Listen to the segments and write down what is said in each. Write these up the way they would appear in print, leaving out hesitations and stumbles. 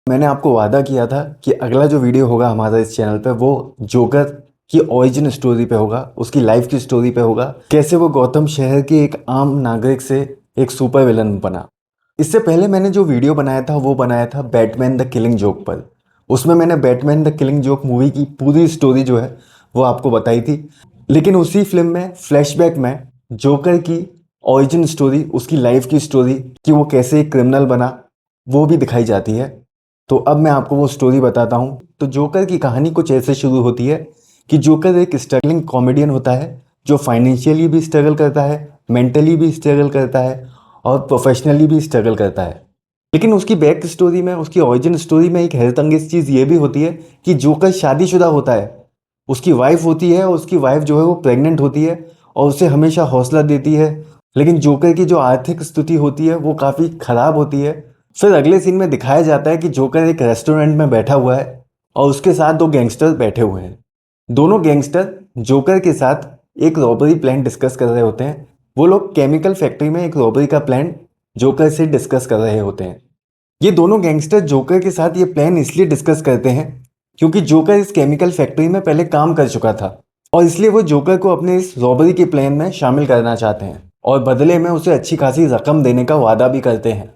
मैंने आपको वादा किया था कि अगला जो वीडियो होगा हमारा इस चैनल पे वो जोकर की ओरिजिन स्टोरी पे होगा, उसकी लाइफ की स्टोरी पे होगा, कैसे वो गौतम शहर के एक आम नागरिक से एक सुपर विलन बना। इससे पहले मैंने जो वीडियो बनाया था वो बनाया था बैटमैन द किलिंग जोक पर। उसमें मैंने Batman the killing joke movie की पूरी स्टोरी जो है वो आपको बताई थी। लेकिन उसी फिल्म में फ्लैशबैक में जोकर की ओरिजिन स्टोरी, उसकी लाइफ की स्टोरी कि वो कैसे एक क्रिमिनल बना, वो भी दिखाई जाती है। तो अब मैं आपको वो स्टोरी बताता हूँ। तो जोकर की कहानी कुछ ऐसे शुरू होती है कि जोकर एक स्ट्रगलिंग कॉमेडियन होता है जो फाइनेंशियली भी स्ट्रगल करता है, मेंटली भी स्ट्रगल करता है और प्रोफेशनली भी स्ट्रगल करता है। लेकिन उसकी बैक स्टोरी में, उसकी ओरिजिन स्टोरी में एक हैरतअंगेज चीज़ ये भी होती है कि जोकर शादीशुदा होता है, उसकी वाइफ होती है और उसकी वाइफ जो है वो प्रेग्नेंट होती है और उसे हमेशा हौसला देती है। लेकिन जोकर की जो आर्थिक स्थिति होती है वो काफ़ी ख़राब होती है। फिर अगले सीन में दिखाया जाता है कि जोकर एक रेस्टोरेंट में बैठा हुआ है और उसके साथ दो गैंगस्टर बैठे हुए हैं। दोनों गैंगस्टर जोकर के साथ एक रॉबरी प्लान डिस्कस कर रहे होते हैं। वो लोग केमिकल फैक्ट्री में एक रॉबरी का प्लान जोकर से डिस्कस कर रहे होते हैं। ये दोनों गैंगस्टर जोकर के साथ ये प्लान इसलिए डिस्कस करते हैं क्योंकि जोकर इस केमिकल फैक्ट्री में पहले काम कर चुका था और इसलिए वो जोकर को अपने इस रॉबरी के प्लान में शामिल करना चाहते हैं और बदले में उसे अच्छी खासी रकम देने का वादा भी करते हैं।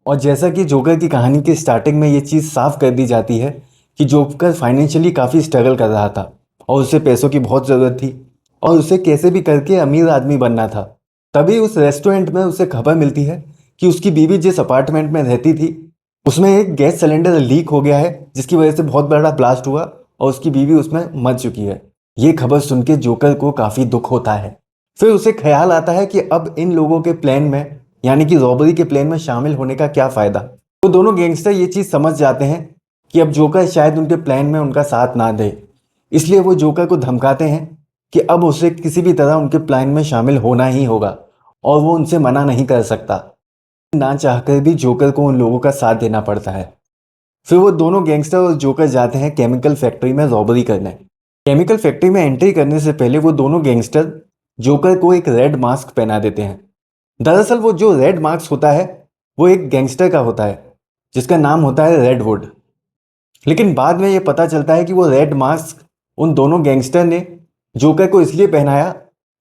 और जैसा कि जोकर की कहानी की स्टार्टिंग में ये चीज़ साफ कर दी जाती है कि जोकर फाइनेंशियली काफ़ी स्ट्रगल कर रहा था और उसे पैसों की बहुत ज़रूरत थी और उसे कैसे भी करके अमीर आदमी बनना था। तभी उस रेस्टोरेंट में उसे खबर मिलती है कि उसकी बीवी जिस अपार्टमेंट में रहती थी उसमें एक गैस सिलेंडर लीक हो गया है, जिसकी वजह से बहुत बड़ा ब्लास्ट हुआ और उसकी बीवी उसमें मर चुकी है। ये खबर सुन के जोकर को काफ़ी दुख होता है। फिर उसे ख्याल आता है कि अब इन लोगों के प्लान में, यानी कि रॉबरी के प्लान में शामिल होने का क्या फ़ायदा। तो दोनों गैंगस्टर ये चीज़ समझ जाते हैं कि अब जोकर शायद उनके प्लान में उनका साथ ना दे। इसलिए वो जोकर को धमकाते हैं कि अब उसे किसी भी तरह उनके प्लान में शामिल होना ही होगा और वो उनसे मना नहीं कर सकता। ना चाहकर भी जोकर को उन लोगों का साथ देना पड़ता है। फिर वो दोनों गैंगस्टर और जोकर जाते हैं केमिकल फैक्ट्री में रॉबरी करने। केमिकल फैक्ट्री में एंट्री करने से पहले वो दोनों गैंगस्टर जोकर को एक रेड मास्क पहना देते हैं। दरअसल वो जो रेड मास्क होता है वो एक गैंगस्टर का होता है जिसका नाम होता है रेडवुड। लेकिन बाद में ये पता चलता है कि वो रेड मास्क उन दोनों गैंगस्टर ने जोकर को इसलिए पहनाया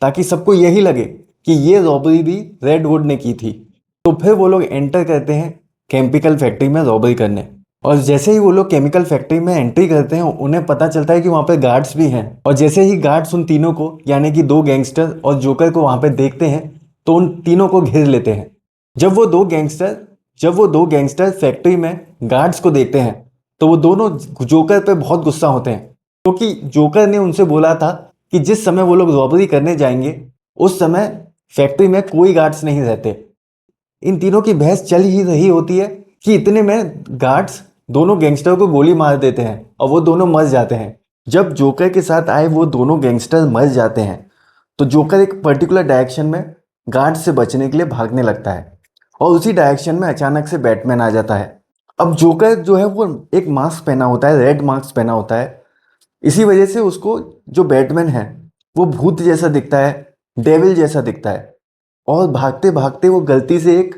ताकि सबको यही लगे कि ये रॉबरी भी रेडवुड ने की थी। तो फिर वो लोग एंटर करते हैं केमिकल फैक्ट्री में रॉबरी करने। और जैसे ही वो लोग केमिकल फैक्ट्री में एंट्री करते हैं उन्हें पता चलता है कि वहाँ पे गार्ड्स भी हैं। और जैसे ही गार्ड्स उन तीनों को, यानी कि दो गैंगस्टर और जोकर को वहाँ पे देखते हैं तो उन तीनों को घेर लेते हैं। जब वो दो गैंगस्टर जब वो दो गैंगस्टर फैक्ट्री में गार्ड्स को देखते हैं तो वो दोनों जोकर पे बहुत गुस्सा होते हैं क्योंकि जोकर ने उनसे बोला था कि जिस समय वो लोग रॉबरी करने जाएंगे उस समय फैक्ट्री में कोई गार्ड्स नहीं रहते। इन तीनों की बहस चल ही रही होती है कि इतने में गार्ड्स दोनों गैंगस्टर को गोली मार देते हैं और वो दोनों मर जाते हैं। जब जोकर के साथ आए वो दोनों गैंगस्टर मर जाते हैं तो जोकर एक पर्टिकुलर डायरेक्शन में गार्ड से बचने के लिए भागने लगता है और उसी डायरेक्शन में अचानक से बैटमैन आ जाता है। अब जोकर जो है वो एक मास्क पहना होता है, रेड मास्क पहना होता है। इसी वजह से उसको जो बैटमैन है वो भूत जैसा दिखता है, डेविल जैसा दिखता है। और भागते भागते वो गलती से एक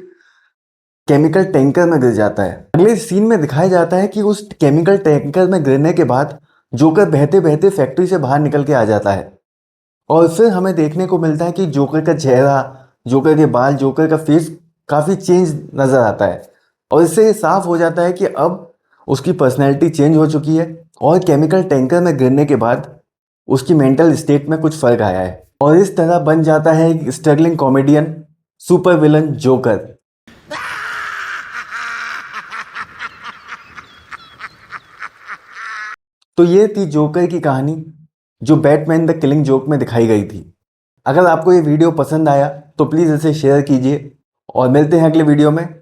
केमिकल टैंकर में गिर जाता है। अगले सीन में दिखाया जाता है कि उस केमिकल टैंकर में गिरने के बाद जोकर बहते बहते फैक्ट्री से बाहर निकल के आ जाता है। और फिर हमें देखने को मिलता है कि जोकर का चेहरा, जोकर के बाल, जोकर का फेस काफ़ी चेंज नज़र आता है। और इससे ये साफ हो जाता है कि अब उसकी पर्सनैलिटी चेंज हो चुकी है और केमिकल टैंकर में गिरने के बाद उसकी मेंटल स्टेट में कुछ फ़र्क आया है। और इस तरह बन जाता है एक struggling comedian super villain joker. तो ये थी जोकर की कहानी जो बैटमैन द किलिंग जोक में दिखाई गई थी। अगर आपको ये वीडियो पसंद आया तो प्लीज़ इसे शेयर कीजिए और मिलते हैं अगले वीडियो में।